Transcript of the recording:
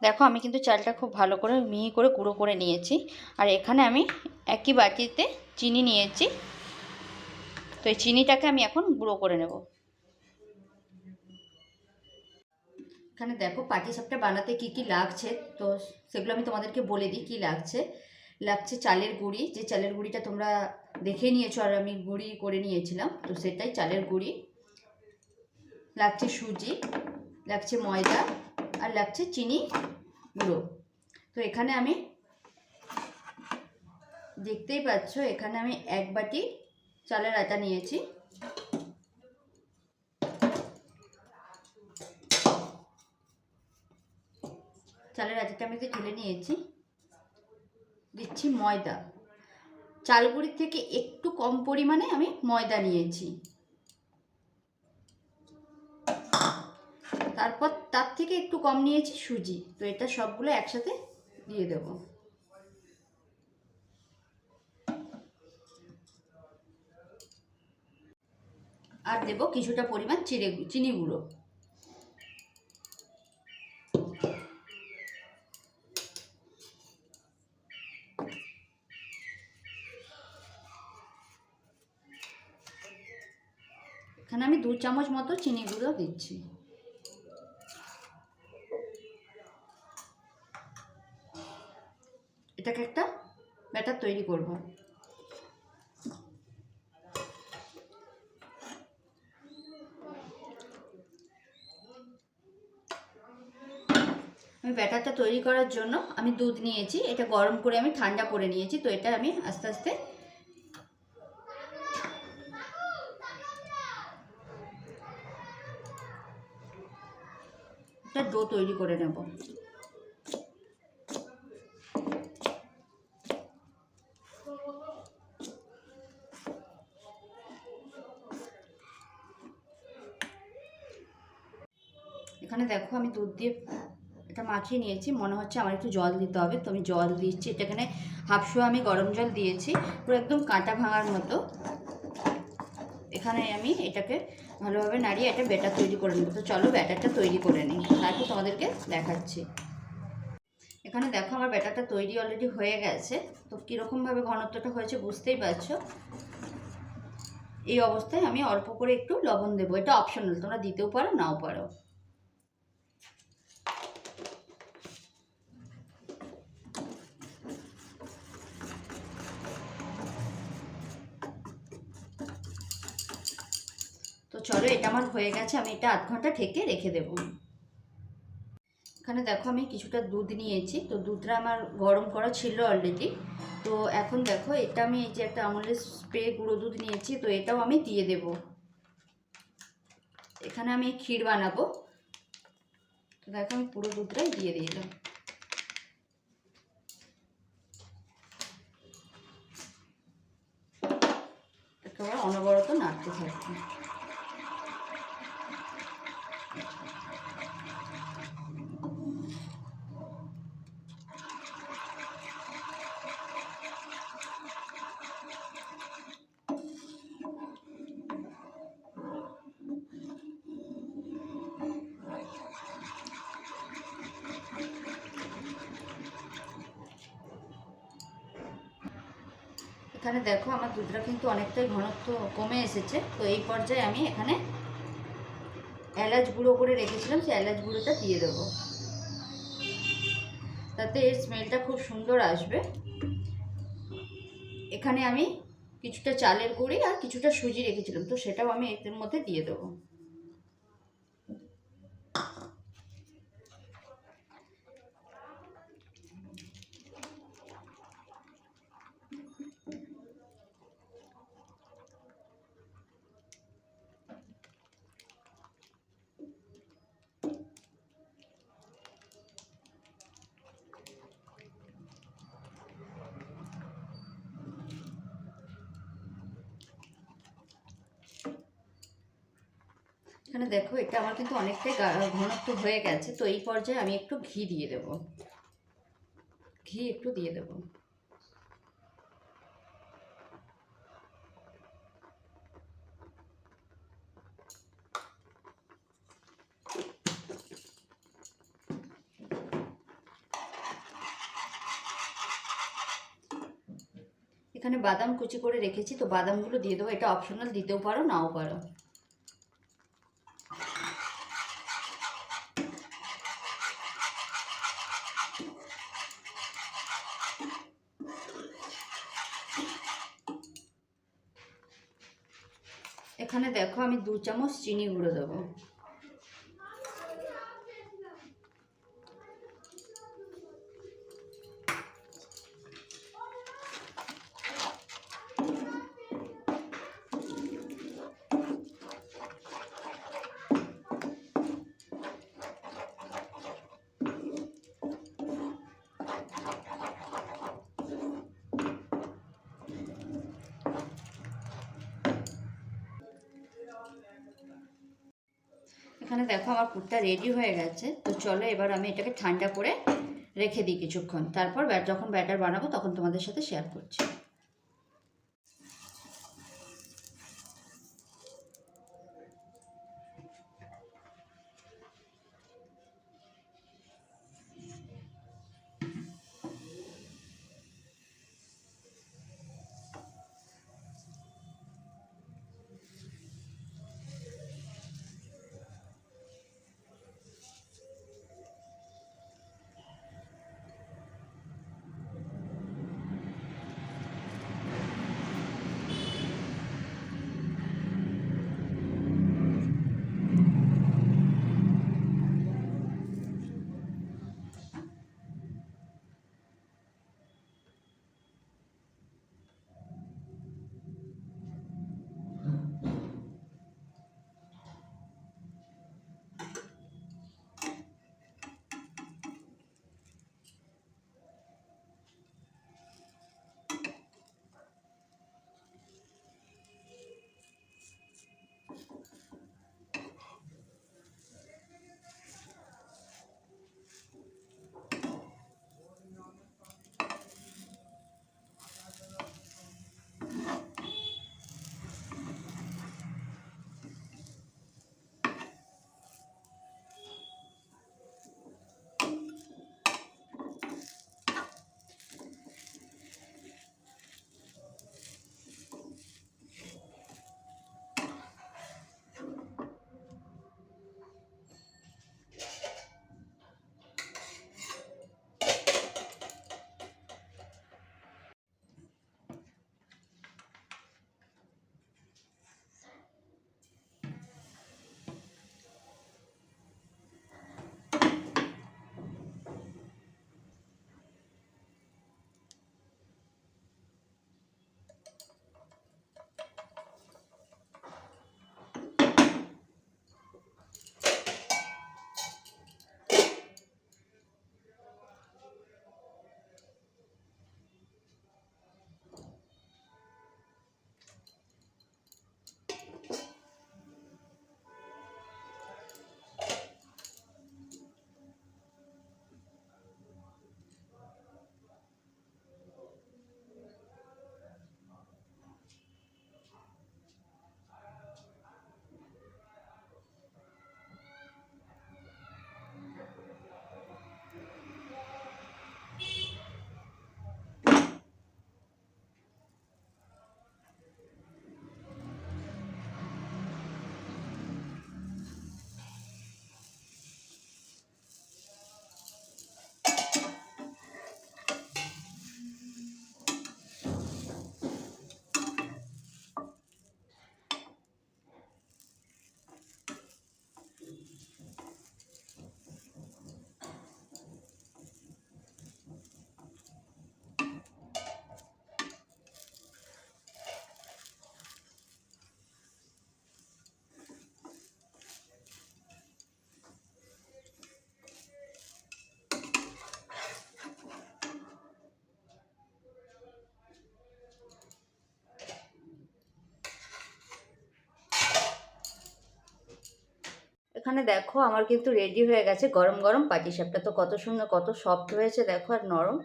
দেখো আমি কিন্তু চালটা খুব ভালো করে মিহি করে গুঁড়ো করে নিয়েছি। আর এখানে আমি একই বাটিতে চিনি নিয়েছি। তো এই চিনিটাকে আমি এখন গুঁড়ো করে নেব। এখানে দেখো পাটিসাপটা বানাতে কি কি লাগছে, তো সেগুলো আমি তোমাদেরকে বলে দিই কি লাগছে। লাগছে চালের গুঁড়ি, যে চালের গুঁড়িটা তোমরা দেখে নিয়েছো আর আমি গুঁড়ি করে নিয়েছিলাম, তো সেটাই চালের গুঁড়ি। লাগছে সুজি, লাগছে ময়দা, আর লাগছে চিনি গুঁড়ো। তো এখানে আমি দেখতেই পাচ্ছ, এখানে আমি এক বাটি চালের আটা নিয়েছি। চালের আটাটা আমি ঢেলে নিয়েছি। দিচ্ছি ময়দা, চালগুড়ির থেকে একটু কম পরিমাণে আমি ময়দা নিয়েছি। তারপর তার থেকে একটু কম নিয়েছি সুজি। তো এটা সবগুলো একসাথে দিয়ে দেব। আর দেব কিছুটা পরিমাণ চিনি গুঁড়ো। এখানে আমি 2 চামচ মতো চিনি গুঁড়ো দিচ্ছি। এটাকে একটা ব্যাটার তৈরি করব। আমি ব্যাটারটা তৈরি করার জন্য আমি দুধ নিয়েছি, এটা গরম করে আমি ঠান্ডা করে নিয়েছি। তো এটা আমি আস্তে আস্তে একটা ডো তৈরি করে নেব। এখানে দেখো আমি দুধ দিয়ে এটা মাখিয়ে নিয়েছি, মনে হচ্ছে আমার একটু জল দিতে হবে, তো আমি জল দিচ্ছি। এটা এখানে হাফশো আমি গরম জল দিয়েছি, পুরো একদম কাঁটা ভাঙার মতো। এখানে আমি এটাকে ভালোভাবে নাড়িয়ে একটা ব্যাটার তৈরি করে নেব। তো চলো ব্যাটারটা তৈরি করে নিই, তারপর তোমাদেরকে দেখাচ্ছি। এখানে দেখো আমার ব্যাটারটা তৈরি অলরেডি হয়ে গেছে। তো কীরকমভাবে ঘনত্বটা হয়েছে বুঝতেই পারছো। এই অবস্থায় আমি অল্প করে একটু লবণ দেবো, এটা অপশনাল, তোমরা দিতেও পারো নাও পারো। তো চলো এটা আমার হয়ে গেছে, আমি এটা 8 ঘন্টা ঢেকে রেখে দেবো। এখানে দেখো আমি কিছুটা দুধ নিয়েছি, তো দুধটা আমার গরম করা ছিল অলরেডি। তো এখন দেখো এটা আমি এই যে একটা আমুলের স্প্রে গুঁড়ো দুধ নিয়েছি, তো এটাও আমি দিয়ে দেব। এখানে আমি ক্ষীর বানাবো, তো দেখো আমি পুরো দুধটাই দিয়ে দিলাম। একেবারে অনবরত নাড়তে থাকবে। এখানে দেখো আমার দুধটা কিন্তু অনেকটাই ঘনত্ব কমে এসেছে। তো এই পর্যায়ে আমি এখানে এলাচ গুঁড়ো করে রেখেছিলাম, সেই এলাচ গুঁড়োটা দিয়ে দেবো, তাতে এর স্মেলটা খুব সুন্দর আসবে। এখানে আমি কিছুটা চালের গুঁড়ি আর কিছুটা সুজি রেখেছিলাম, তো সেটাও আমি এর মধ্যে দিয়ে দেবো। এখানে দেখো এটা আমার কিন্তু অনেকটাই ঘনত্ব হয়ে গেছে। তো এই পর্যায়ে আমি একটু ঘি দিয়ে দেব, ঘি একটু দিয়ে দেব। এখানে বাদাম কুচি করে রেখেছি, তো বাদামগুলো দিয়ে দেবো। এটা অপশনাল, দিতেও পারো নাও পারো। এখানে দেখো আমি 2 চামচ চিনি গুঁড়ো দেবো। এখানে দেখো আমার পুরটা রেডি হয়ে গেছে। তো চলো এবার আমি এটাকে ঠান্ডা করে রেখে দিই কিছুক্ষণ, তারপর যখন ব্যাটার বানাবো তখন তোমাদের সাথে শেয়ার করছি। এখানে দেখো আমার কিন্তু রেডি হয়ে গেছে গরম গরম পাটিসাপটা। তো কত সুন্দর, কত সফট হয়েছে দেখো, আর নরম।